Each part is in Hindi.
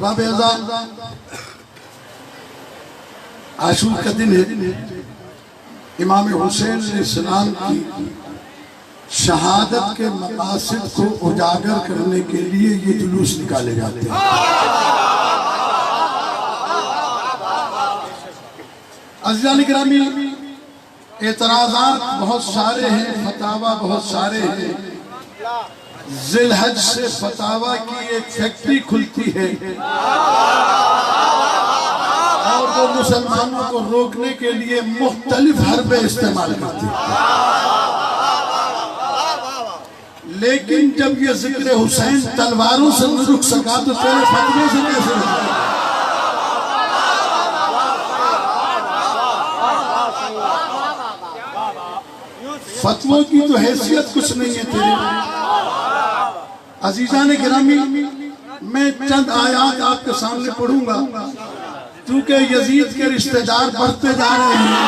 अहबाब अज़ाम, आशूर का दिन है। इमाम हुसैन अलैहिस्सलाम की शहादत के मकासद को उजागर करने के लिए ये जुलूस निकाले जाते हैं। अज़ीज़ान किरामी, एतराज़ात बहुत सारे हैं, फतावा बहुत सारे हैं। ज़िलहज से फतावा की एक फैक्ट्री खुलती है और वो मुसलमानों को रोकने के लिए मुख्तलिफ हरबे इस्तेमाल करती है। लेकिन जब ये जिक्र हुसैन तलवारों से न रुक सका तो तेरे फतवे से कैसे रुकेगा? फतवों की तो हैसियत कुछ नहीं है तेरे। अजीजान गिरामी, मैं चंद आयात आपके सामने पढ़ूंगा क्योंकि यजीद के रिश्तेदार बढ़ते जा रहे हैं।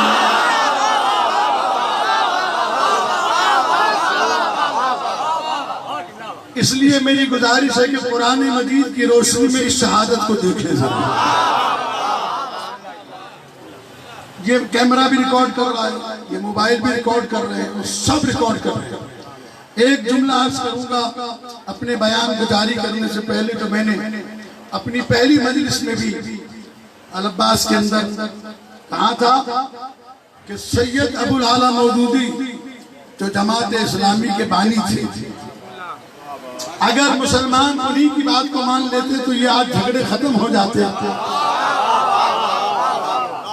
इसलिए मेरी गुजारिश है कि कुरान मजीद की रोशनी में इस शहादत को देखें जरूर। ये कैमरा भी रिकॉर्ड कर रहा है, ये मोबाइल भी रिकॉर्ड कर रहे हैं, सब रिकॉर्ड कर रहे हैं। एक जुमला अर्ज करूंगा अपने बयान को जारी करने से पहले। तो मैंने अपनी पहली मजलिस में भी अल अब्बास के अंदर कहा था कि सैयद अबुल आला मौदूदी जो जमात इस्लामी के बानी थे, अगर मुसलमान उन्हीं की बात को मान लेते तो ये आज झगड़े खत्म हो जाते।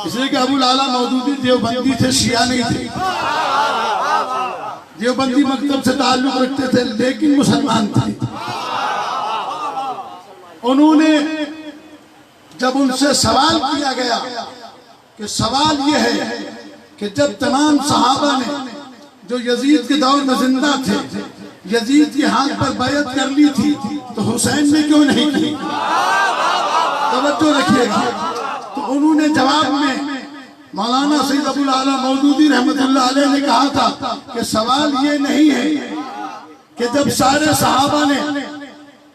इसलिए कि अबुल आला मौदूदी देवबंदी थे, शिया नहीं थे। देवबंदी मकतब से ताल्लुक रखते थे लेकिन मुसलमान थे। उन्होंने जब उनसे सवाल किया गया कि सवाल ये है कि जब तमाम सहाबा ने जो यजीद के दौर में जिंदा थे यजीद के हाथ पर बैअत कर ली थी तो हुसैन ने क्यों नहीं की? तवज्जो रखिएगा। तो उन्होंने जवाब में मौलाना सैयद अबुल आला मौदूदी रहमतुल्लाह अलैह ने कहा था कि सवाल ये नहीं है कि जब सारे सहाबा ने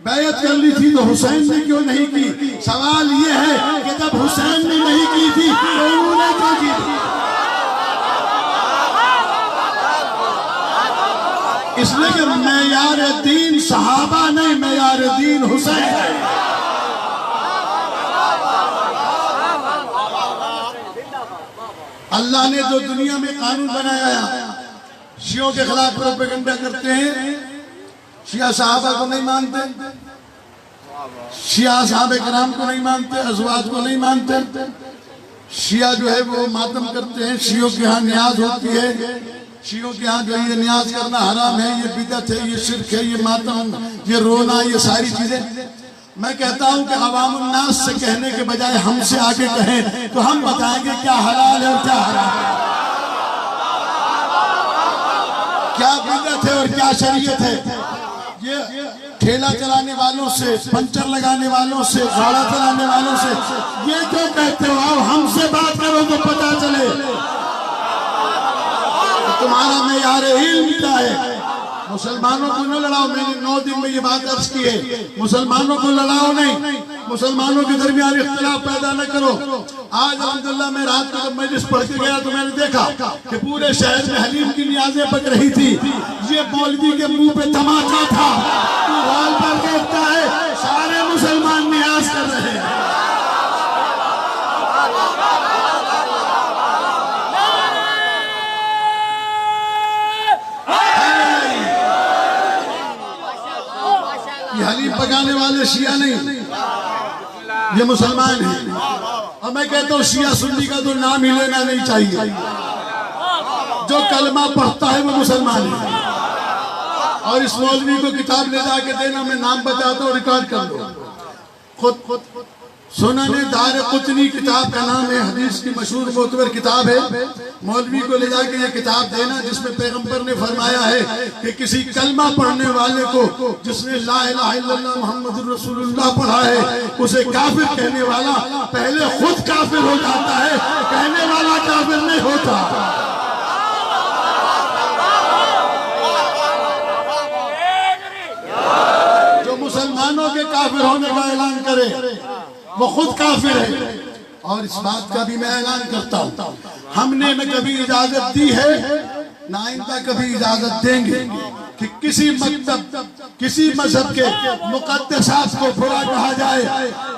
बैअत कर ली थी तो हुसैन ने क्यों नहीं की। सवाल ये है कि जब हुसैन ने नहीं की थी तो उन्होंने क्यों की थी। इसलिए कि मेयार दीन सहाबा नहीं, मेयार दीन हुसैन है। अल्लाह ने जो दुनिया में कानून बनाया है, शियों के खिलाफ प्रोपेगेंडा करते हैं। शिया सहाबा को नहीं मानते, शिया सहाबे कराम को नहीं मानते, अज़वाज को नहीं मानते। शिया जो है वो मातम करते हैं। शियों के यहाँ न्याज होती है, शियों के यहाँ जो ये न्याज करना हराम है, ये बिदअत है, ये शिर्क है, ये मातम, ये रोना, ये सारी चीजें। मैं कहता हूं कि अवामुन्नास से कहने के बजाय हमसे आगे कहें तो हम बताएंगे क्या हलाल है और क्या हराम है, क्या बिदअत है और क्या शरीयत है। ये ठेला चलाने वालों से, पंचर लगाने वालों से, गाड़ा चलाने वालों से ये क्यों कहते हो? आओ हमसे बात करो तो पता चले तुम्हारा मेयार इल्म क्या है। मुसलमानों को न लड़ाओ। मैंने 9 दिन में ये बात अर्ज की है, मुसलमानों को लड़ाओ नहीं, मुसलमानों के दरमियान इख्तिलाफ पैदा न करो। आज अल्हम्दुलिल्लाह मैं रात को जब मजलिस पढ़ के गया तो मैंने देखा कि पूरे शहर में हलीम की नियाज़ें पक रही थी। ये मौलवी के मुंह पे तमाचा था। तू हॉल पर देखता है सारे मुसलमान नियाज कर रहे हैं। हलीम पकाने वाले शिया नहीं, ये मुसलमान हैं। और मैं कहता हूँ शिया सुन्नी का तो नाम ही लेना नहीं चाहिए। जो कलमा पढ़ता है वो मुसलमान है। और इस मौलवी को किताब ले जाके देना, मैं नाम बताता हूँ, रिकॉर्ड कर दो। खुद सुनने दार कुतनी किताब का नाम है, हदीस की मशहूर मोतबर किताब है। मौलवी को ले जाके ये किताब देना जिसमें पैगंबर ने फरमाया है कि किसी कलमा पढ़ने वाले को जिसने ला इलाहा इल्लल्लाह मुहम्मदुर रसूलुल्लाह पढ़ा है उसे काफिर कहने वाला पहले खुद काफिर हो जाता है, कहने वाला काफिर नहीं होता। जो मुसलमानों के काफिर होने का ऐलान करे वो खुद काफिर है। और इस बात का भी मैं ऐलान करता हूँ, हमने न कभी इजाजत दी है ना आइंदा कभी इजाजत देंगे कि किसी मकतब किसी मजहब के मुकद्दसात को बुरा कहा जाए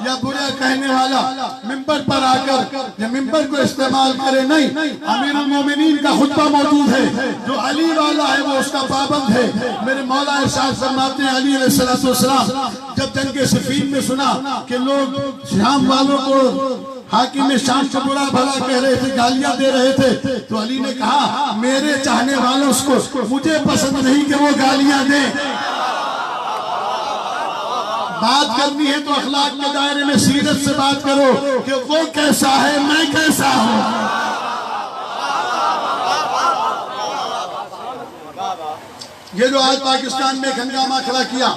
या बुरा कहने वाला मिंबर पर आकर या मिंबर को इस्तेमाल करे। नहीं, अमीरुल मोमिनीन का खुतबा मौजूद है, जो अली वाला है वो उसका पाबंद है। मेरे मौला इरशाद फरमाते हैं, अली अलैहिस्सलातु वस्सलाम जब जंगे सिफीन में सुना कि लोग शाम वालों को हाकिम शाम को बुरा भला कह रहे थे, गालियां दे रहे थे, तो अली ने कहा मेरे चाहने वालों को मुझे पसंद नहीं कि वो गालियां दें। बात करनी है तो अखलाक के दायरे में सीरत से बात करो कि वो कैसा है, मैं कैसा हूं। ये जो आज पाकिस्तान में हंगामा खड़ा किया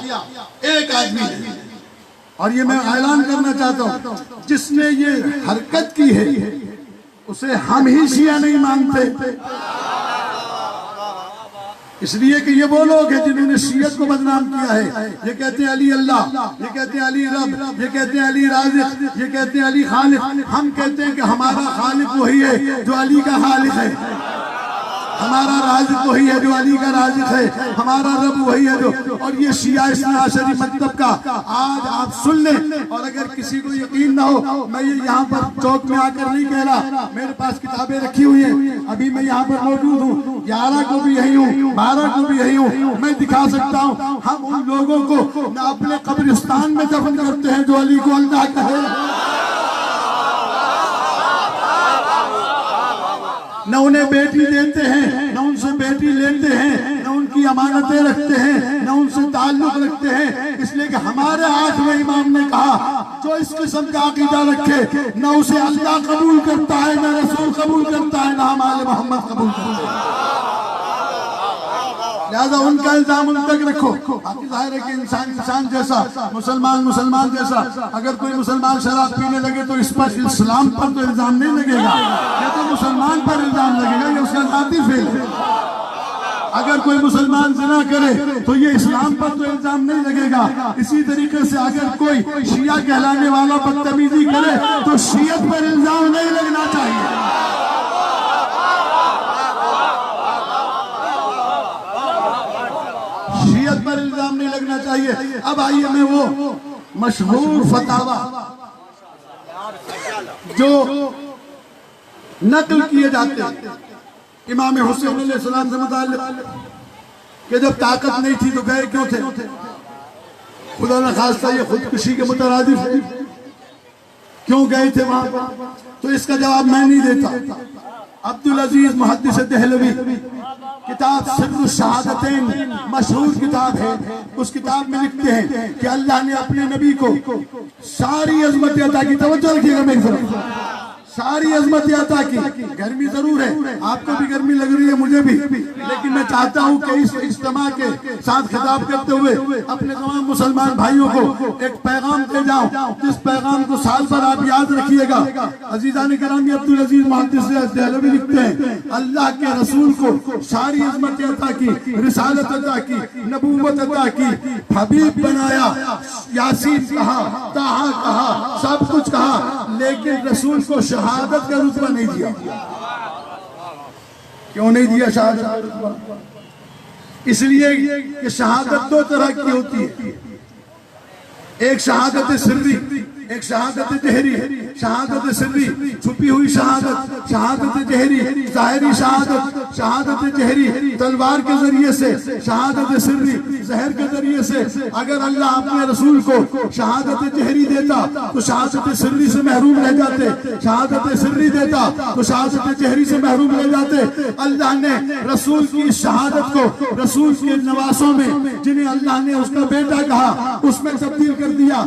एक आदमी ने, और ये मैं ऐलान करना चाहता हूं, जिसने ये हरकत की है उसे हम ही शिया नहीं मानते, इसलिए कि ये वो लोग हैं जिन्होंने शियत को बदनाम किया है। ये कहते हैं अली अल्लाह, ये कहते हैं अली रब, ये कहते हैं अली राज़िक़, ये कहते हैं अली खालिक। हम कहते हैं कि हमारा खालिक वही है जो अली का खालिक है, हमारा राज़िक़ वही है जो अली का राज़िक़ है, हमारा रब वही है जो। और ये शिया इस्ना अशरी मकतब का आज आप सुन लें, और अगर किसी को यकीन ना हो, मैं ये यहाँ पर चौक में आकर नहीं कह रहा, मेरे पास किताबें रखी हुई हैं, अभी मैं यहाँ पर मौजूद हूँ, 11 को भी यही हूँ, 12 को भी यही हूँ, मैं दिखा सकता हूँ। हम उन लोगों को न अपने कब्रिस्तान में दफन करते हैं जो अली को अल्लाह कहे, न उन्हें बेटी देते हैं, न उनसे बेटी लेते हैं, न उनकी अमानतें रखते हैं, न उनसे ताल्लुक रखते हैं। इसलिए कि हमारे 8वें इमाम ने कहा जो इस किस्म का अकीदा रखे न उसे अल्लाह कबूल करता है, न रसूल कबूल करता है, न हमारे मोहम्मद कबूल करता है। लिहाजा उनका इल्जाम उन तक रखो। बाकी जाहिर है कि इंसान इंसान जैसा, मुसलमान मुसलमान जैसा। अगर कोई मुसलमान शराब पीने लगे तो इस पर इस्लाम पर तो इल्जाम नहीं लगेगा, या तो मुसलमान पर इल्जाम लगेगा, या उसका जाती फेल है। अगर कोई मुसलमान ज़िना करे तो ये इस्लाम पर तो इल्जाम नहीं लगेगा। इसी तरीके से अगर कोई शिया कहलाने वाला बदतमीजी करे तो शियत पर इल्जाम नहीं लगना चाहिए। शियत पर इल्जाम नहीं लगना चाहिए। अब आइए मैं वो मशहूर फतावा जो नकल किए जाते हैं इमाम हुसैन अलैहिस्सलाम से मुताल्लिक़ कि जब ताकत नहीं थी तो गए क्यों थे? खुदा न खास्ता ये खुदकुशी के मुतरादिफ है, क्यों गए थे वहां पर? तो इसका जवाब मैं नहीं देता। अब्दुल अजीज मुहद्दिस दहलवी किताब सिर्र शहादतैन मशहूर किताब है, उस किताब में लिखते हैं कि अल्लाह ने अपने नबी को सारी अजमत अता की। तवज्जो रखिएगा मेरी तरफ, सारी अजमत अता की। गर्मी जरूर है, आपको भी गर्मी लग रही है, मुझे भी, लेकिन मैं चाहता हूं कि इस इज्तिमा के साथ खिताब करते हुए अपने तमाम मुसलमान भाइयों को एक पैगाम दे जाऊं, जिस पैगाम को साल भर आप याद रखिएगा। अजीज़ान किराम, अब्दुल अजीज मुहद्दिस दहलवी लिखते हैं अल्लाह के रसूल को सारी अजमत अता की, रिसालत अता की, नबूवत अता की, हबीब बनाया, यासीन कहा, ताहा कहा, सब कुछ कहा, लेकिन रसूल को शहादत का रुतबा नहीं दिया। क्यों नहीं दिया शहादत का रुतबा? इसलिए कि शहादत दो तरह की होती है, एक शहादत सिर्री, एक शहादत जहरी। शहादत सिर्री छुपी हुई शहादत, शहादत जहरी जाहिरी शहादत, शहादत जहरी तलवार के जरिए से, शहादत सिर्री जहर के जरिए से। अगर अल्लाह अपने रसूल को शहादत जहरी देता तो शहादत सिर्री से महरूम रह जाते, शहादत सिर्री देता तो शहादत जहरी से महरूम रह जाते। अल्लाह ने रसूल की शहादत को रसूल के नवासों में, जिन्हें अल्लाह ने उसका बेटा कहा, उसमें तब्दील कर दिया।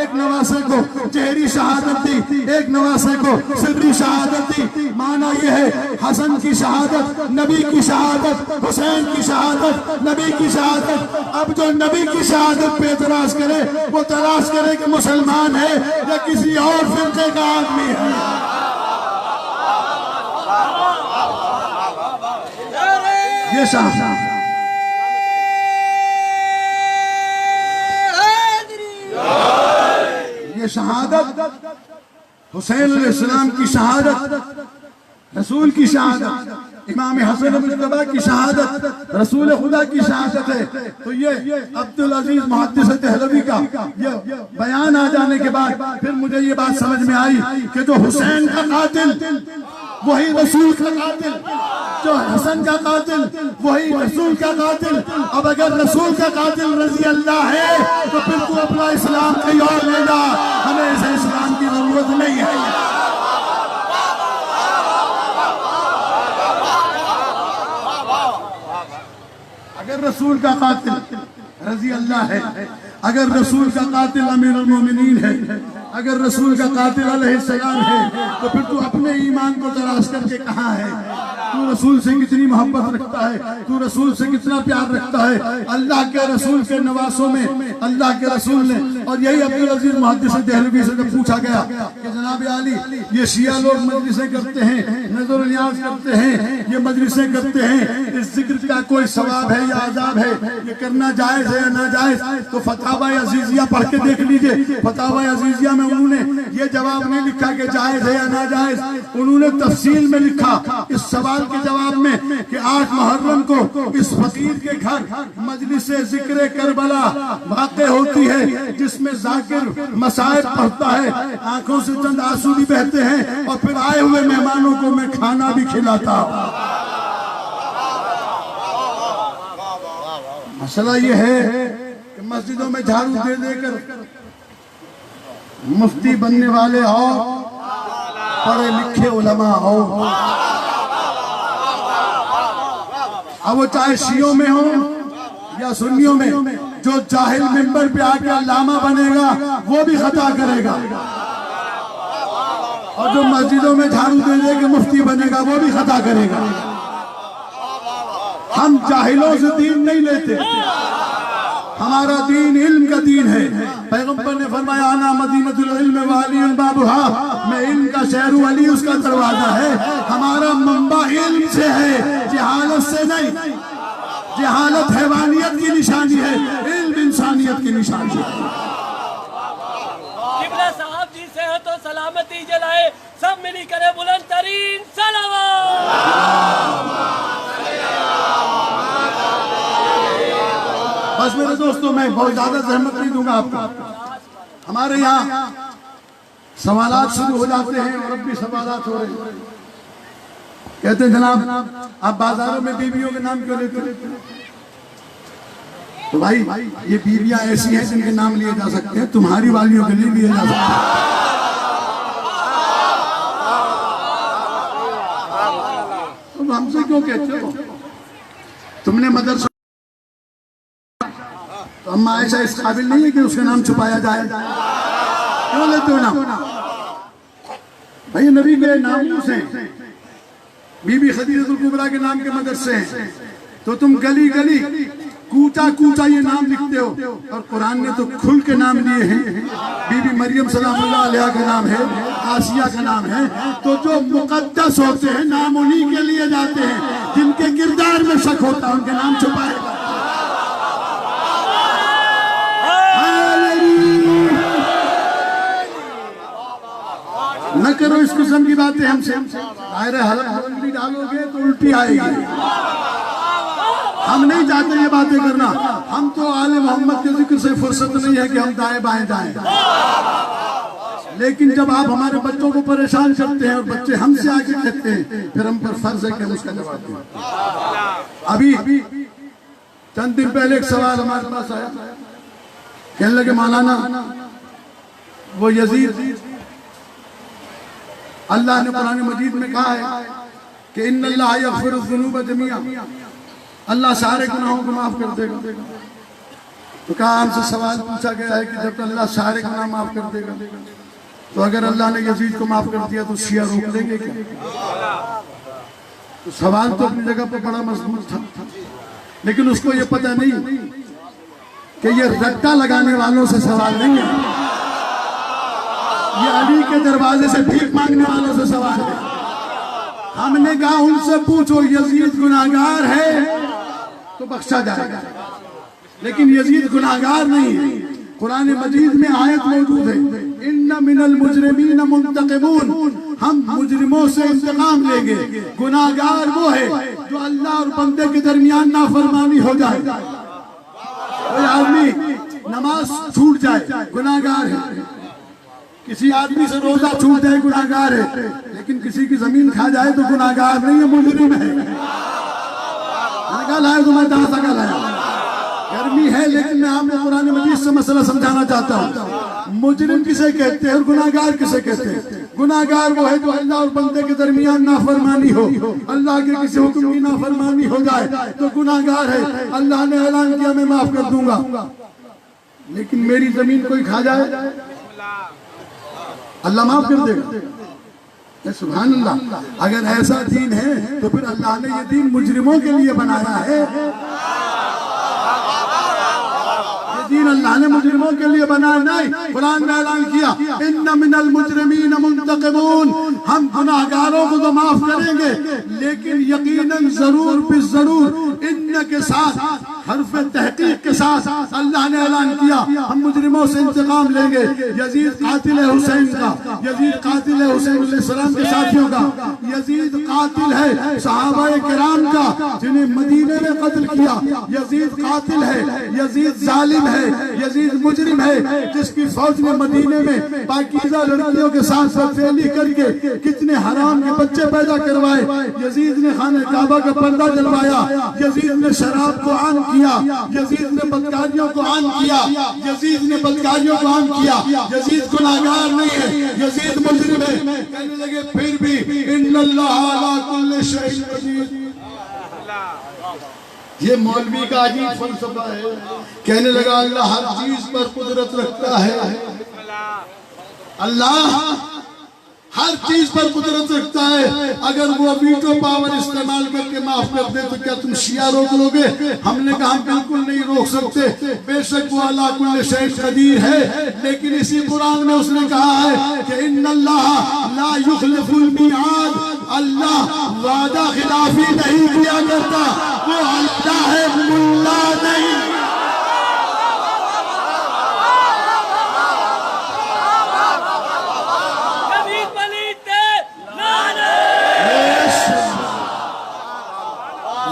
एक नवासे को जहरी शहादत दी, एक नवासे को सिर्री शहादत दी। माना यह है हसन की शहादत, नबी की शहादत, हुसैन की शहादत, नबी की शहादत। अब जो नबी की शहादत पे एतराज करे वो तलाश करे कि मुसलमान है या किसी और फिरके का आदमी है। ये शहादत ये शहादत हुसैन अलैहिस्सलाम की शहादत, रसूल की शहादत, इमाम हसन मुज्तबा की शहादत, रसूल खुदा की शहादत है। तो ये अब्दुल अजीज मुहद्दिस देहलवी का ये बयान आ जाने के बाद फिर मुझे ये बात समझ में आई कि जो हुसैन का कातिल वही रसूल का कातिल, जो हसन का कातिल वही रसूल का कातिल। अब अगर रसूल का कातिल रजी अल्लाह है तो फिर तू अपना इस्लाम कहीं और ले जा, हमें इसे इस्लाम की जरूरत नहीं है। अगर रसूल का कातिल रजी अल्लाह है, अगर रसूल का कातिल अमीरुल मोमिनीन है, अगर रसूल का कातिल अलैहिस्सलाम है, तो फिर तू अपने ईमान को तलाश करके कहाँ है? तू रसूल से कितनी मोहब्बत रखता है, तू रसूल से कितना प्यार रखता है? अल्लाह के रसूल के नवासों में अल्लाह के रसूल ने, और यही अब्दुल अजीज मुहद्दिस देहलवी से जब पूछा गया कि जनाब अली ये शिया लोग मजलिसें करते हैं, नजर नियाज करते हैं, ये मजलिसें करते हैं, इस जिक्र का कोई सवाब है या आजाब है, ये करना जायज है या नाजायज? तो फतावा अजीजिया पढ़ के देख लीजिए। फतावा अजीजिया में उन्होंने ये जवाब नहीं लिखा कि जायज है या नाजायज, उन्होंने तफसील में लिखा इस सवाल के जवाब में कि 8 मुहर्रम को इस फकीर के घर मजलिस जिक्र करबला वाक़े होती है, जिसमें जाकिर मसाइब पढ़ता है, आंखों से चंद आंसू भी बहते हैं, और फिर आए हुए मेहमानों को मैं खाना भी खिलाता हूं। मसला ये है कि मस्जिदों में झाड़ू दे देकर मुफ्ती बनने वाले हो, पढ़े लिखे उलमा हो, अब वो चाहे शियों में हो या सुन्नियों में, जो जाहिल मिंबर पे आके अल्लामा बनेगा वो भी खता करेगा, और जो मस्जिदों में झाड़ू दे दे के मुफ्ती बनेगा वो भी खता करेगा। हम जाहिलों से दीन नहीं लेते, हमारा दीन इल्म का दीन है। पैगंबर ने फरमाया आना मदीनतुल इल्म वाली बाबुहा, मैं इल्म का शहर वली उसका दरवाजा है। हमारा मंबा इल्म से है, जहालत से नहीं। जहालत हैवानियत की निशानी है, इल्म इंसानियत की निशानी है। किबला साहब जी से है तो सलामती जलाए, सब मिली करे बुलंद तरीन सलावत। बस मेरे दोस्तों, मैं बहुत ज्यादा जहमत नहीं दूंगा आपको। हमारे यहाँ सवालात शुरू हो जाते हैं और अब भी सवालात हो रहे हैं। कहते हैं जनाब आप बाजारों में बीवियों के नाम क्यों लेते हैं? तो भाई ये बीवियां ऐसी हैं जिनके नाम लिए जा सकते हैं, तुम्हारी वालियों के लिए लिए जा सकते हैं। तुम हमसे क्यों कहते हो? तुमने मदरसा, तो अम्मा आयशा इस काबिल नहीं है कि उसका नाम छुपाया जाए? क्यों लेते हो नाम? भाई नबी के नामूस हैं, बीबी खदीजतुल कुबरा के नाम के मदरसे हैं, तो तुम गली गली कूचा कूचा ये नाम लिखते हो, और कुरान ने तो खुल के नाम लिए हैं। बीबी मरियम सलामुल्लाह अलैहा का नाम है, आसिया का नाम है। तो जो मुकद्दस होते हैं नाम उन्हीं के लिए जाते हैं जिनके किरदार में शक होता है, उनके नाम छुपाएगा। न करो इस किस्म की बातें हमसे। दायरे हल्दी डालोगे तो उल्टी आएगी। हम नहीं चाहते ये बातें करना। हम तो आले मोहम्मद के जिक्र से फुर्सत नहीं है कि हम दाएं बाएं जाएं। लेकिन जब आप हमारे बच्चों को परेशान करते हैं और बच्चे हमसे आके कहते हैं, फिर हम पर फर्ज है कि हम उसका जवाब दें। अभी चंद दिन पहले एक सवाल हमारे पास आया, कहने लगे मौलाना वो यजीद, अल्लाह ने कुरान मजीद में कहा है कि इन्नल्लाह यग़फ़िरुज़्ज़ुनूब जमीआ, अल्लाह सारे गुनाहों को माफ कर देगा। तो कहा हमसे सवाल पूछा गया है कि जब अल्लाह सारे गुनाह माफ कर देगा, तो अगर अल्लाह ने यजीद को माफ कर दिया तो शिया रोक देंगे क्या? तो सवाल तो अपनी जगह पर बड़ा मजबूत था, लेकिन उसको ये पता नहीं कि ये रट्टा लगाने वालों से सवाल नहीं है, ये अली के दरवाजे से भीख मांगने वालों से सवाल है। हमने कहा उनसे पूछो यजीद गुनाहगार है तो बख्शा जाएगा, लेकिन यजीद गुनाहगार नहीं है। कुरान मजीद में आयत मौजूद है इन्ना मिनल मुजरिमीन मुंतकिमून, हम मुजरिमों से इंतकाम लेंगे। गुनाहगार वो है जो अल्लाह और बंदे के दरमियान नाफरमानी हो जाए। कोई आदमी नमाज छूट जाए गुनाहगार है, किसी आदमी से रोजा छूट जाए गुनाहगार है, लेकिन किसी की जमीन खा जाए तो गुनाहगार नहीं है, मुजरिम है। लाया तो मैं जहां तक लाया, गर्मी है लेकिन मैं आपको कुरान मजीद से मसला समझाना चाहता हूँ। मुजरिम किसे कहते हैं और गुनाहगार किसे कहते हैं? गुनाहगार वो है जो अल्लाह और बंदे के दरमियान नाफरमानी हो, अल्लाह के किसी हुक्म की नाफरमानी हो जाए तो गुनाहगार है। अल्लाह ने ऐलान किया मैं माफ कर दूंगा, लेकिन मेरी जमीन कोई खा जाए अल्लाह माफ कर देगा। सुभान अल्लाह। अगर ऐसा दीन है तो फिर अल्लाह ने ये दीन मुजरिमों के लिए बनाया है। ये दीन अल्लाह ने मुजरिमों के लिए बनाया नहीं। कुरान ने ऐलान किया इन्ना मिनल मुजरिमीन मुंतकिमून, हम गुनाहगारों को तो माफ करेंगे लेकिन यकीनन जरूर बिल जरूर इन्न के साथ हर्फ तहकीक के साथ अल्लाह ने ऐलान किया हम मुजरिमों से इंतकाम लेंगे। यजीद कातिल है हुसैन का, यजीद कातिल है हुसैन अलैहिस्सलाम के साथियों का, यजीद कातिल है सहाबाए किराम का जिन्हें मदीने में कत्ल किया, यजीद कातिल है, यजीद जालिम है, यजीद मुजरिम है जिसकी फौज ने मदीने में पाकीज़ा लड़कियों के साथ बदफेली करके कितने हराम के बच्चे पैदा करवाए। यजीद ने खाने काबा का पर्दा जलवाया, यजीद ने शराब को आम किया, यजीद ने बदकारियों को आम किया, यजीद ने बदकारियों को आम किया। यजीद गुनाहगार नहीं है, यजीद मुजरिम है। कहने लगे फिर भी इन्नल्लाह अला कुल्लि शैइन कदीर। ये मौलवी का अजीब फलसफा है। कहने लगा अल्लाह हर चीज पर कुदरत रखता है, अल्लाह हर चीज पर कुदरत रखता है। अगर वो वीटो पावर इस्तेमाल करके माफ कर दे तो क्या तुम शिया रोक लोगे? हमने कहा बिल्कुल नहीं रोक सकते, बेशक वो अला कुल्ले शैइन कदीर है, लेकिन इसी कुरान में उसने कहा है कि इन्नल्लाह ला युखलिफुल मिआद, अल्लाह वादा खिलाफी नहीं किया करता, वो अल्लाह है मुल्ला नहीं।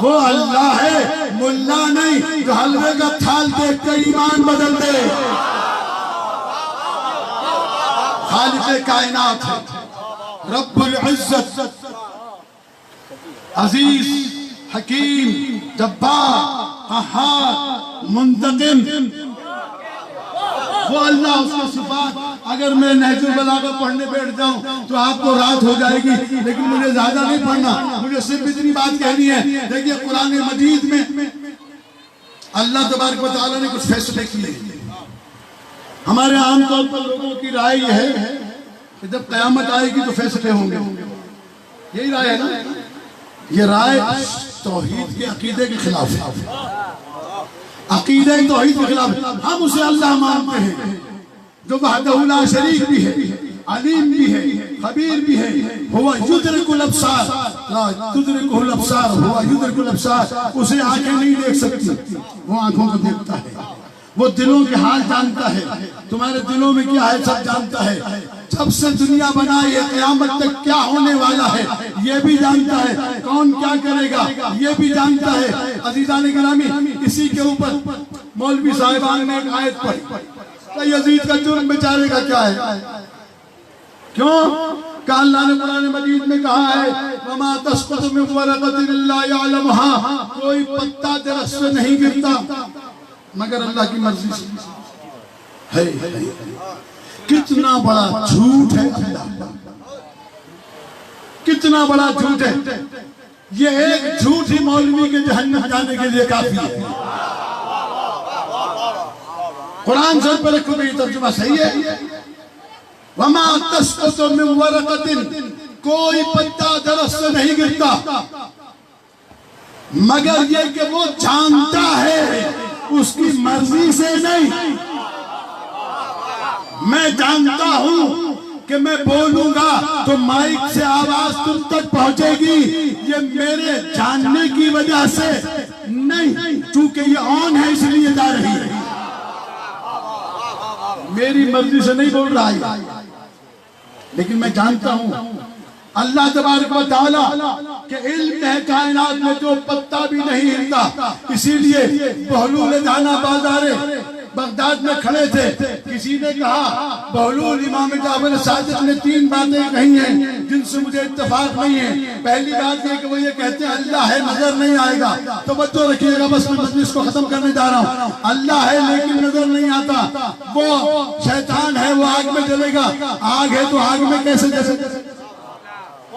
वो अल्लाह है मुल्ला नहीं जो हलवे का थाल देख कर ईमान बदल दे। खालिक कायनात है, रब्बुल इज्जत, अजीज, हकीम, जब्बार, कहार, मुंतकिम, वो अल्लाह उसके सिफात। अगर मैं नहजुल बलागा पढ़ने बैठ जाऊं तो आपको रात हो जाएगी, लेकिन मुझे ज्यादा नहीं पढ़ना, मुझे सिर्फ इतनी बात कहनी है। देखिए कुरान मजीद में अल्लाह तबारक व तआला ने कुछ फैसले किए। हमारे आमतौर पर लोगों की राय यह है कि जब कयामत आएगी तो फैसले होंगे, यही राय है ना। ये राय तौहीद के अकीदे के खिलाफ है, अकीदे तौहीद के खिलाफ। हम उसे अल्लाह मानते हैं जो वहदहु ला शरीक भी है, अलीम भी है, खबीर भी है। हुवा युद्रिकुल अब्सार ला तुद्रिकुल अब्सार, हुवा युद्रिकुल अब्सार। उसे आंखें नहीं देख सकती, वो आंखों को देखता है। वो दिलों के हाल जानता है, तुम्हारे दिलों में क्या है सब जानता है। जब से दुनिया बनाई है क़यामत तक क्या होने वाला है ये भी जानता है, कौन क्या करेगा ये भी जानता है। अजीज़ान गिरामी, इसी के ऊपर मौलवी साहिबान ने एक आयत पढ़ी, यजीद का जुर्म बेचारे का क्या है? क्यों? अल्लाह ने कुरान मजीद में कहा है वमा तस्कुतु मिन वरक़तिन इल्ला यअलमुहा, कोई पत्ता दरख्त से नहीं गिरता मगर अल्लाह की मर्जी से है। कितना बड़ा झूठ है अल्लाह, कितना बड़ा झूठ है। ये एक झूठ ही मौलवी के जहन्नम जाने के लिए काफी है। कुरान से पर तर्जुमा सही है। वमा तस्कुतु मिन वरक़तिन, कोई पत्ता दरख्त से नहीं गिरता मगर ये कि वो जानता है उसकी मर्जी से नहीं। मैं जानता हूं कि मैं बोलूंगा तो माइक से आवाज तुम तक पहुंचेगी, ये मेरे जानने की वजह से नहीं, चूंकि ये ऑन है इसलिए जा रही है। मेरी मर्जी से नहीं बोल रहा है, लेकिन मैं जानता हूं अल्लाह तबारक व तआला के इल्म है कायनात में जो पत्ता भी नहीं हिलता। इसीलिए बहलूल दाना बाजारे बगदाद में खड़े थे, किसी ने कहा बहलूल इमाम जाफर सादिक ने 3 बातें कही हैं जिनसे मुझे इत्तेफाक नहीं है। पहली बात ये कि वो ये कहते हैं अल्लाह है नजर नहीं आएगा। तो बच्चों रखिएगा, बस मैं मजलिस को खत्म करने जा रहा हूँ। अल्लाह है लेकिन नजर नहीं आता, वो शैतान है, वो आग में जलेगा। आग है तो आग में कैसे जलेगा?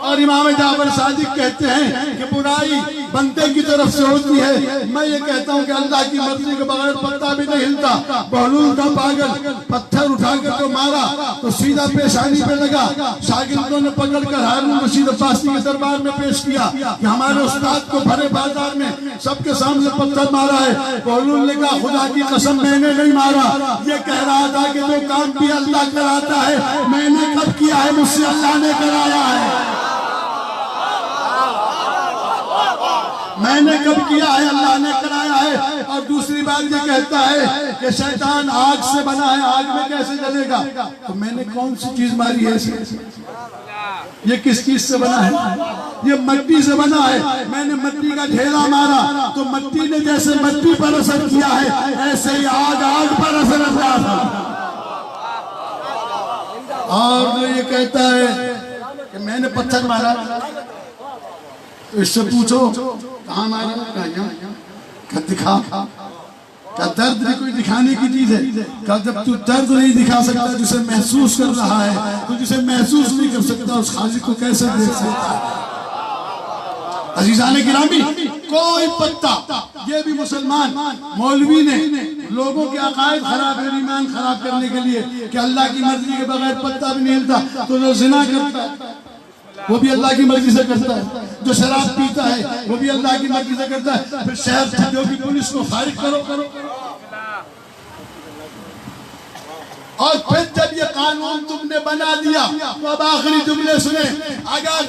और इमाम जाफर सादिक कहते हैं कि बुराई बंदे की तरफ से होती है। मैं ये कहता हूँ कि अल्लाह की मर्जी के बगैर पत्ता भी नहीं हिलता। बहलूल का पागल पत्थर उठाकर तो मारा तो सीधा पेशानी पे लगा। शागिर्दों ने पकड़कर हारून रशीद अब्बासी के दरबार में पेश किया कि हमारे उस्ताद को भरे बाजार में सबके सामने पत्थर मारा है। बहलूल ने कहा खुदा की कसम मैंने नहीं मारा, ये कह रहा था कि जो काम भी अल्लाह कराता है मैंने कब किया है, मुझसे अल्लाह ने कराया है। मैंने कब किया है, अल्लाह ने कराया है। और दूसरी बात ये कहता है कि शैतान आग से बना है, आग में कैसे जलेगा? तो मैंने कौन सी चीज मारी है इसे? ये किस चीज से बना है? ये मट्टी से बना है। मैंने मट्टी का ढेला मारा तो मट्टी ने जैसे मट्टी पर असर किया है, ऐसे ही आग आग पर असर किया था। और ये कहता है कि मैंने पत्थर मारा, इससे पूछो कहाँ मारा, क्या दिखा? क्या दर्द भी कोई दिखाने की चीज है? क्या जब तू दर्द नहीं दिखा सकता जिसे महसूस कर रहा है, तो जिसे महसूस नहीं कर सकता उस खालिक को कैसे देख सकता है? अजीजाने गिरामी, कोई पत्ता, ये भी मुसलमान मौलवी ने लोगों के अकायद खराब है, ईमान खराब करने के लिए कि अल्लाह की मर्जी के बगैर पत्ता भी नहीं हिलता। तो जो जिना करता है वो भी अल्लाह की मर्जी से करता है, जो शराब पीता है वो भी अल्लाह की मर्जी से करता है। फिर शहर जो की पुलिस को फारिग करो। और फिर जब ये कानून तुमने बना दिया तो अब आखिरी जुमले सुने, अगर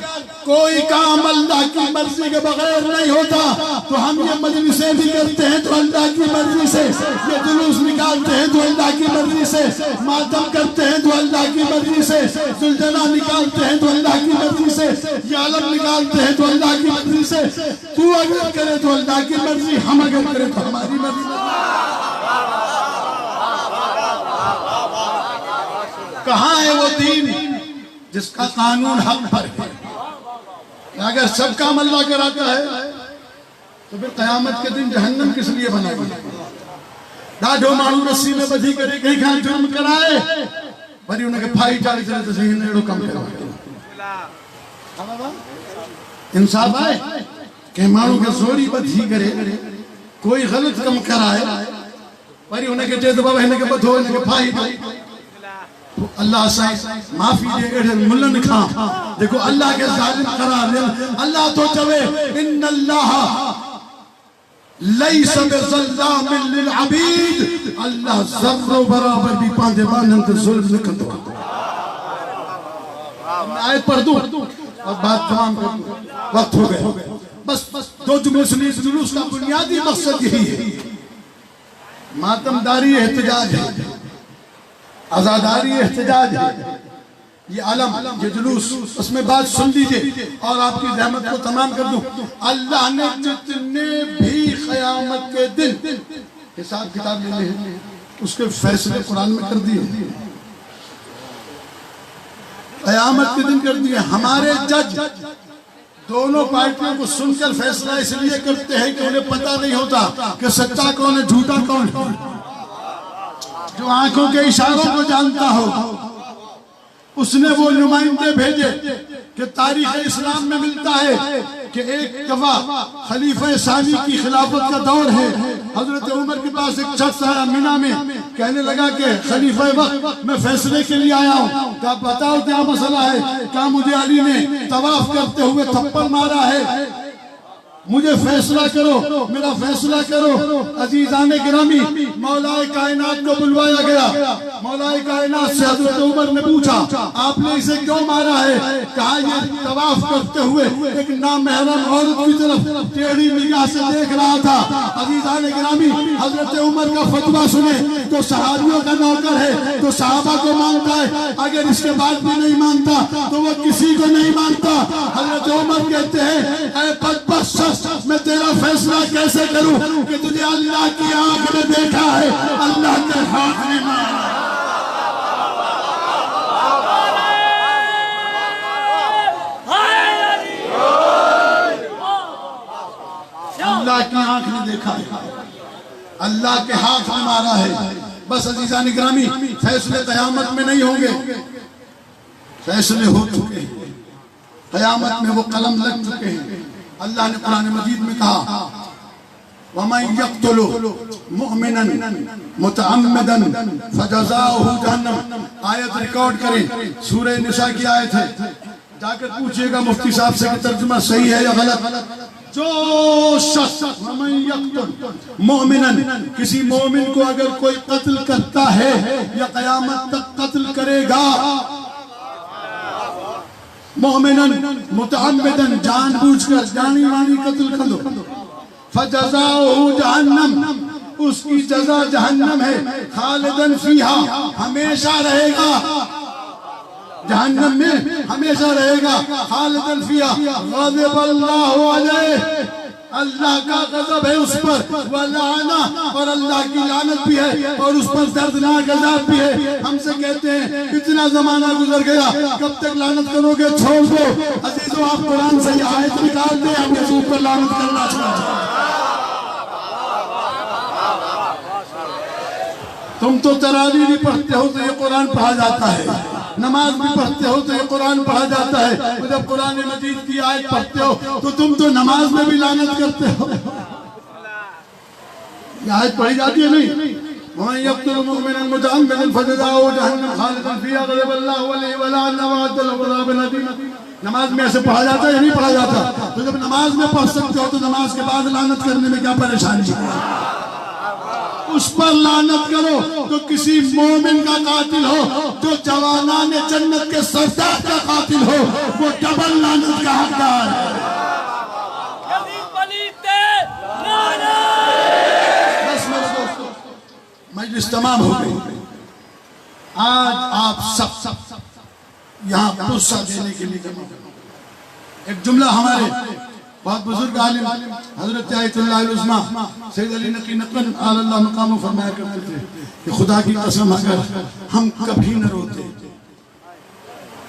कोई काम अल्लाह की मर्जी के बगैर नहीं होता तो हम ये मजलिसें भी करते हैं तो अल्लाह की मर्जी से, ये जुलूस निकालते हैं तो अल्लाह की मर्जी से, मातम करते हैं तो अल्लाह की मर्जी से, सुलझना निकालते हैं तो अल्लाह की मर्जी से, ये आलम निकालते हैं तो अल्लाह की मर्जी से। तू अगर करे तो अल्लाह की मर्जी, हम अगर करे तो हमारी मर्जी। कहाँ है वो दीन जिसका कानून हक पर है? अगर सब काम अल्लाह कराता है तो फिर कयामत के दिन जहन्नम किस लिए बनाएगी? ॾाढो माण्हू रस्सी में बधी करे कहीं खां जुर्म कराए वरी उनके फाई चाली चले तो सही अहिड़ो कमु कयो। इंसाफ आहे कंहिं माण्हू खे ज़ोरी बधी करे कोई ग़लत कमु कराए वरी उनखे चए तो बाबा हिनखे ॿधो, हिनखे फाई ॾियो। अल्लाह साईं माफ़ी ॾे अहिड़े मुल्हनि खां जेको अल्लाह खे ज़ालिम करार ॾियनि। अल्लाह तो चवे इन्नल्लाह लैस बिज़ल्लामिन लिल अबीद, अल्लाह ज़र्रो बराबर भी पंहिंजे बाननि ते ज़ुल्म न कंदो। आयत पढ़ दूं और बात तमाम कर दूं, वक्त हो गया। बस 2 जुमले सुनिए। जुलूस का बुनियादी मकसद यही है, मातमदारी एहतजाज है, आजादारी एहतजाज है। ये आलम, ये जुलूस, उसमें बात सुन लीजिए और आपकी रहमत को तमाम कर दूं। अल्लाह ने जितने भी क़यामत के दिन हिसाब किताब लेने हैं उसके फैसले कुरान में कर दिए, क़यामत के दिन कर दिए। हमारे जज दोनों पार्टियों को सुनकर फैसला इसलिए करते हैं कि उन्हें पता नहीं होता कि सच्चा कौन है झूठा कौन है। जो आंखों के इशारों को जानता हो उसने वो नुमाइंदे भेजे कि तारीख इस्लाम में मिलता है कि एक दफा खलीफा सानी की खिलाफत का दौर है। हजरत उमर के पास एक शख्स आया मिना में, कहने लगा कि खलीफा वक्त मैं फैसले के लिए आया हूँ, क्या बताओ क्या मसला है? क्या मुझे अली ने तवाफ करते हुए थप्पड़ मारा है? मुझे फैसला करो, मेरा फैसला करो। अजीजाने गिरामी, मौलाए कायनात को बुलवाया गया। मौलाए कायनात से हजरत उमर ने पूछा, आपने इसे क्यों मारा है? कहा, ये तवाफ करते हुए एक नामहरम औरत की तरफ टेढ़ी निगाह से देख रहा था। अजीजाने गिरामी, हजरत उमर का फतवा सुने तो सहाबियों का नौकर है तो सहाबा को मानता है, अगर इसके बाद भी नहीं मानता तो वो किसी को नहीं मानता। हजरत उमर कहते हैं, ऐ बदबख्त, मैं तेरा फैसला कैसे करूं कि तुझे अल्लाह की आंख में देखा है, अल्लाह के हाथ में मारा। अल्लाह की आंख में देखा है, अल्लाह के हाथ में मारा है। बस अजीजान ग्रामी, फैसले कयामत में नहीं होंगे, फैसले हो चुके हैं, कयामत में वो कलम लग चुके हैं। अल्लाह ने कुरान मजीद में कहा, वमन यक़्तुलु मुअमिनन मुतअम्मिदन फजज़ाउहु जहन्नम। आयत रिकॉर्ड करें, सूरह निसा की आयत है, जाकर पूछिएगा मुफ्ती साहब से कि तर्जुमा सही है या गलत। जो शख्स मोमिनन, किसी मोमिन को अगर कोई कत्ल करता है या कयामत तक कत्ल करेगा, मोमिनन मुतअम्मिदन, जानबूझकर जानी मानी कत्ल कर दो, फजज़ाउहु जहन्नम, उसकी जज़ा जहन्नम है, खालिदन फीहा, हमेशा रहेगा जहन्नम में, हमेशा रहेगा, खालिदन फीहा, ग़ज़बल्लाहु अलैहि, अल्लाह का गजब है उस पर, वलाना, और अल्लाह की लानत भी है, और उस पर दर्दनाक अज़ाब भी है। हमसे कहते हैं कितना जमाना गुजर गया, कब तक लानत करोगे? छोड़ दो अजीजों, आप कुरान से ये आयत निकाल दे, हम इस ऊपर लानत करना चाहते। तुम तो तरावी भी पढ़ते हो तो ये कुरान पढ़ा जाता है, नमाज भी पढ़ते हो तो ये कुरान पढ़ा जाता है, तो जब कुरान मजीद की आयत पढ़ते हो तो तुम तो नमाज में भी लानत करते हो। ये आयत पढ़ी जाती है नहीं? वमन यक़्तुल मुअमिनन मुतअम्मिदन फजज़ाउहु जहन्नम खालिदन फीहा ग़ज़बल्लाहु अलैहि व लअनहु व अ'द्द लहु अज़ाबन अज़ीमा। नमाज में ऐसे पढ़ा जाता है या नहीं पढ़ा जाता? तो जब नमाज में पढ़ सकते हो तो नमाज के बाद लानत करने में क्या परेशानी है? उस पर लानत करो तो किसी मोमिन का कातिल हो, जो जवानान जन्नत के सरदार का कातिल हो, वो डबल लानत का हकदार है। बस मेरे दोस्तों, मजलिस तमाम हो गई। आज आप सब यहाँ पुरस्कार देने के लिए जमा करो। एक जुमला हमारे बहुत बुजुर्ग आलिम हजरत आयतुल्लाह उज़्मा सैयद अली नकी नक़न आलल्लाह मक़ामहु फरमाया करते थे कि खुदा की कसम, अगर हम कभी न रोते,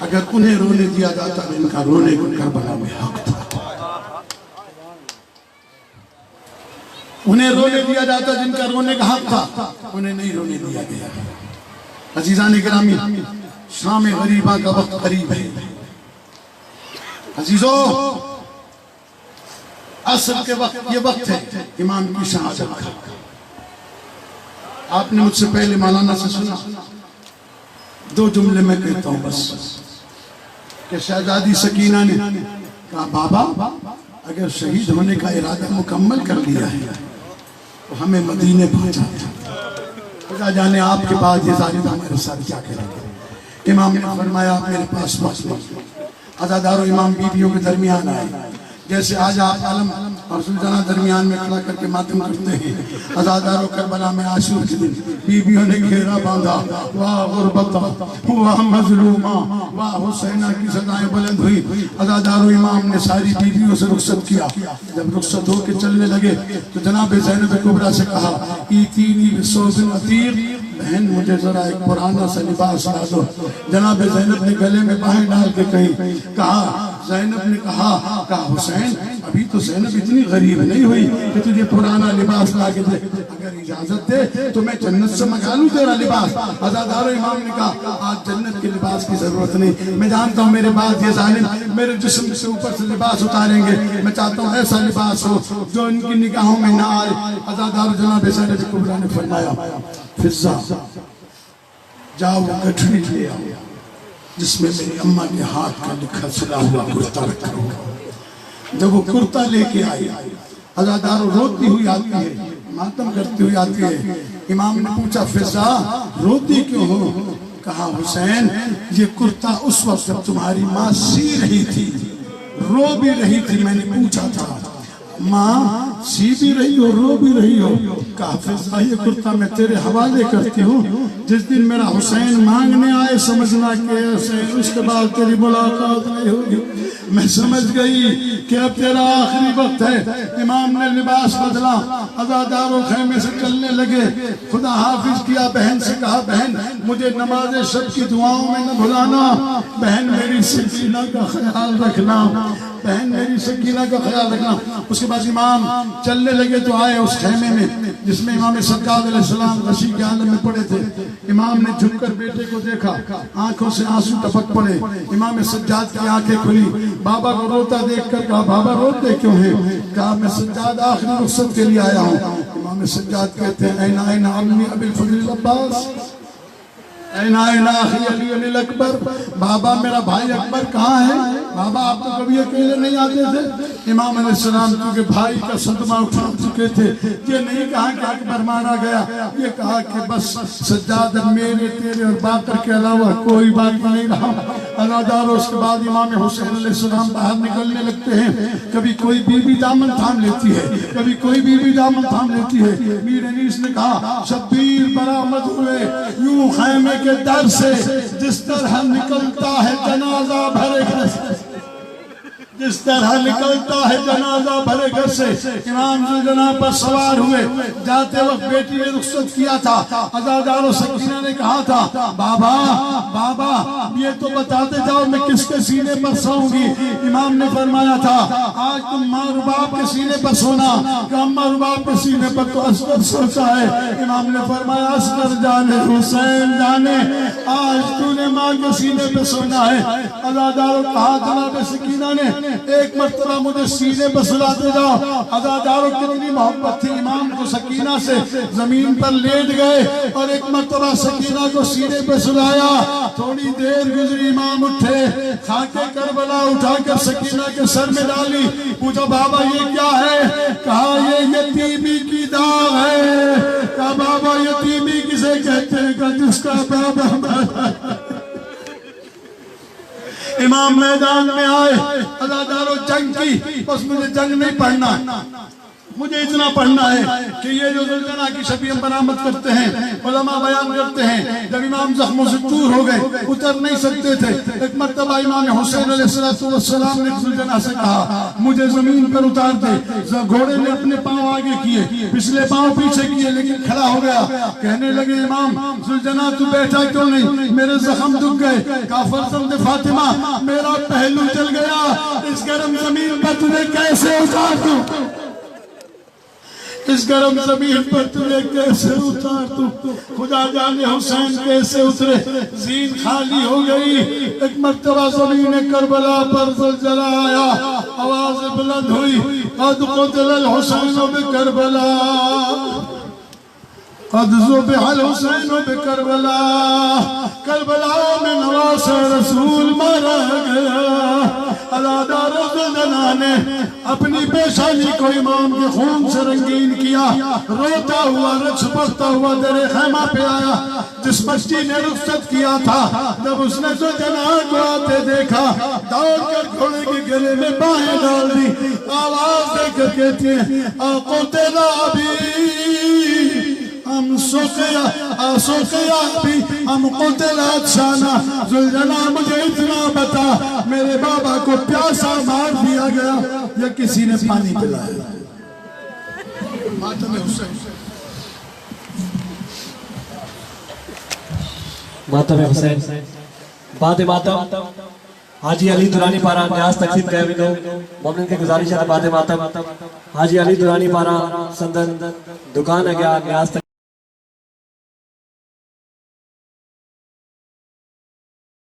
अगर उन्हें रोने दिया जाता तो इनका रोने को करबला में हक था। उन्हें रोने दिया जाता जिनका रोने का हक था, उन्हें नहीं रोने दिया गया। अजीज़ान गिरामी, शाम गरीबा का वक्त करीब है। अजीजों, असर के वक्त, ये वक्त है इमाम की शहादत का। आपने मुझसे पहले मौलाना से सुना, दो जुमले में कहता हूं बस, कि शहजादी सकीना ने कहा, बाबा अगर शहीद होने का इरादा मुकम्मल कर लिया है तो हमें मदीने पहुंचा दो। खुदा जाने आपके बाद ये जालिम हमारे साथ क्या करेंगे। इमाम ने फरमाया, मेरे पास अज़ादारों इमाम बीवियों के दरमियान आए, जैसे आज आप आलम और सुल्ताना दरमियान में खड़ा करके मातम करते हैं। अज़ादारों करबला में आशूर के दिन बीवियों ने घेरा बांधा, वाह गुरबता, वाह मजलूमा, वाह हुसैना की सदाएं बुलंद हुई। अज़ादारों इमाम ने सारी बीवियों से रुखसत किया। जब रुखसत होकर चलने लगे तो जनाब ज़ैनब कुबरा से कहा, ईतीनी बिसौबिन अतीक, बहन मुझे जरा एक पुराना सा लिबास ला दो। जनाब ज़ैनब ने गले में बाहें डाल के कहा, ज़ैनब ने कहा हुसैन, अभी तो ज़ैनब इतनी गरीब नहीं हुई कि तुझे पुराना लिबास ला के दे, अगर इजाजत दे तो मैं जन्नत से मंगा लूं तेरा लिबास। अज़ादारों इमाम ने कहा, आज जन्नत के लिबास की जरूरत नहीं, मैं जानता हूँ मेरे बाद ये जालिम मेरे जिस्म से ऊपर से लिबास उतारेंगे। मैं चाहता हूँ ऐसा लिबास हो जो इनकी निगाहों में ना आए। अज़ादारों जनाब ज़ैनब कुबरा ने फरमाया, फिज़्ज़ा जाओ गठरी ले आओ जिसमें मेरी अम्मा के हाथ का लिखा सिला हुआ कुर्ता रखा होगा। जब वो कुर्ता लेके आई, अज़ादारों रोती हुई आती है, मातम करती हुई आती है। इमाम ने पूछा फिजा रोती क्यों हो? कहा हुसैन ये कुर्ता उस वक्त जब तुम्हारी माँ सी रही थी, रो भी रही थी, मैंने पूछा था माँ सी भी रही हो रो भी रही हो? कहा फिजा ये कुर्ता मैं तेरे हवाले करती हूँ, जिस दिन मेरा हुसैन मांगने आए समझना कि ऐसे उसके बाद तेरी मुलाकात नहीं होगी। मैं समझ गई कि अब तेरा आखिरी वक्त है। इमाम ने लिबास बदला, अज़ादारों खेमे से चलने लगे। खुदा हाफिज किया, बहन से कहा बहन मुझे नमाज शब की दुआओं में न भुलाना, बहन मेरी सकीना का ख्याल रखना, बहन मेरी सकीना का ख्याल रखना। उसके बाद इमाम चलने लगे तो आए उस खेमे में जिसमें इमाम सज्जाद अलैहिस्सलाम गशी के आलम में पड़े थे। इमाम ने झुककर बेटे को देखा, आंखों से आंसू टपक पड़े। इमाम सज्जाद की आंखें खुली, बाबा को रोता देखकर कहा बाबा रोते क्यों हैं? कहा मैं सज्जाद आखिरी रुखसत के लिए आया हूँ। इमाम सज्जाद कहते हैं ऐना ऐना अम्मी अबिल फजल अब्बास, ऐना ऐना अखी अली अली अकबर, बाबा मेरा भाई अकबर कहाँ है? बाबा आप तो कभी अकेले नहीं आते थे। इमाम अलैहिस्सलाम क्योंकि भाई का सदमा उठा चुके थे, ये नहीं कहा कि अकबर मारा गया, ये कहा कि बस सज्जाद मेरे तेरे और बाकर के अलावा कोई बाकी नहीं रहा। अज़ादारों उसके बाद इमाम हुसैन अलैहिस्सलाम बाहर निकलने लगते हैं। कभी कोई बीवी दामन थाम लेती है, कभी कोई बीवी दामन थाम लेती है। मीर अनीस ने कहा शब्बीर बरामद हुए यूं खैमे के दर से, जिस तरह निकलता है जनाजा भरे घर से, जिस तरह निकलता है जनाजा भरे घर से। इमाम जुलजना पर सवार हुए, जाते वक्त बेटी ने रुखसत किया था। अज़ादारों सकीना ने कहा था बाबा बाबा ये तो बताते जाओ मैं किसके सीने पर सोऊंगी? इमाम ने फरमाया था आज तुम माँ और बाप के सीने पर सोना। अम्मा और बाप के सीने पर तो असगर सोचा है। इमाम ने फरमाया असगर जाने हुसैन जाने, आज तूने माँ के सीने पे सोना है। अज़ादारों कहा जनाब सकीना ने एक मर्तबा मुझे सीने पर सुलाते जाओ। अज़ादारों कितनी मोहब्बत थी इमाम को सकीना से, जमीन पर लेट गए और एक मर्तबा सकीना को सीने पर सुलाया। थोड़ी देर गुजरी, इमाम उठे, खाके करबला उठाकर सकीना के सर में डाली। पूछा बाबा ये क्या है? कहा ये यतीमी की दाग है। कहा बाबा यतीमी किसे कहते हैं? कहा जिसका बाबा। इमाम मैदान में आए, अज़ादारों जंग की, बस मुझे जंग नहीं पढ़ना, मुझे इतना पढ़ना है कि ये जो जुलजना की शबी हम बरामद करते हैं, उलमा बयान करते हैं, जब इमाम जख्मों से दूर हो गए, उतर नहीं सकते थे। एक मर्तबा इमाम हुसैन अलैहिस्सलाम ने जुलजना से कहा मुझे जमीन पर उतार दे। घोड़े ने अपने पांव आगे किए, पिछले पांव पीछे किए, लेकिन खड़ा हो गया। कहने लगे इमाम जुलजना तू बैठा क्यों नहीं? मेरे जख्म दुख गए। कहा फर्जंद फातिमा मेरा पहलू जल गया, इस गर्म जमीन पर तुझे कैसे उतार दूं? इस गर्म जमीन पर तुझे कैसे उतार दूं? खुदा जाने हुसैन कैसे उतरे। जीन खाली हो गई। एक मर्तबा ज़मीन करबला पर ज़लज़ला आया, आवाज़ बुलंद हुई क़द क़ुतिल हुसैन बिकरबला, क़द ज़ुबिहल हुसैन बिकरबला, करबला में नवासे रसूल मारा गया। अज़ादारों ज़ुलजना ने अपनी पेशानी को इमाम के खून से रंगीन किया। रोता हुआ रक्स पढ़ता हुआ दरे खैमा पे आया। जिस बच्ची ने रुखसत किया था, जब उसने ज़ुलजना को आते देखा, दौड़कर घोड़े के गले में बाहें डाल दी। आवाज देकर कहती है आको तेरा भी हम सोकया भी हम कुतलत शाना। ज़ुलजना मुझे इतना बता, मेरे बाबा को प्यासा मार दिया गया या किसी ने पानी पिलाया? मातम हुसैन, मातम हुसैन, बाद मातम हाजी अली दुरानी पारा न्यास तकसीम गए विनो मोमिन की गुजारिश है बाद मातम हाजी अली दुरानी पारा संदन दुकान है गया न्यास